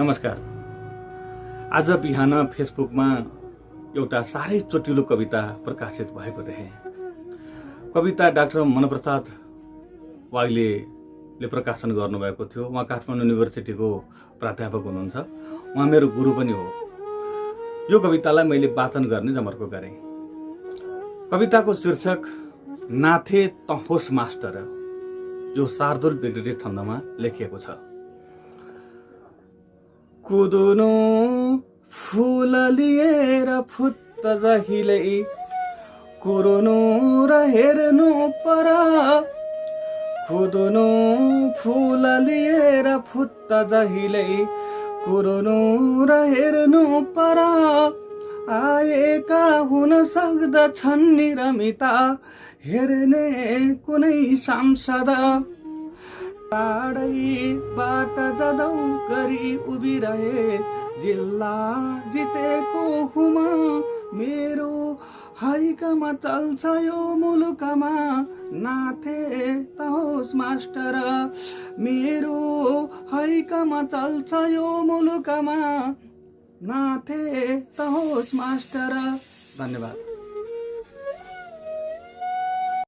नमस्कार। आज बिहान फेसबुकमा एउटा साह्रै चोटिलो कविता प्रकाशित भएको देखेँ। कविता डाक्टर मनप्रसाद वाग्लेले प्रकाशन गर्नुभएको थियो। उहाँ काठमाडौँ युनिभर्सिटीको प्राध्यापक हुनुहुन्छ। उहाँ मेरो गुरु पनि हो। यो कवितालाई मैले वाचन गर्ने जमर्को गरेँ। कविताको शीर्षक नाथे तहोस मास्टर, जो शार्दुल ब्रिगेडियर छन्दमा लेखिएको छ। कुदुनु फूल लिएर फुत्त जहिले कुरुनु र हेर्नु पर, कुदुनु फूल लिएर फुत्त जहिले कुरुनु र हेर्नु पर, आएका हुन सक्दछन् निरमिता हेर्ने कुनै सांसद, टाढैबाट जदौ गरी उभिरहे जिल्ला जितेको हुमा, मेरो हाइकमा चल्छ यो मुलुकमा नाथे तहोस मास्टर, मेरो हाइकमा चल्छ यो मुलुकमा नाथे तहोस मास्टर। धन्यवाद।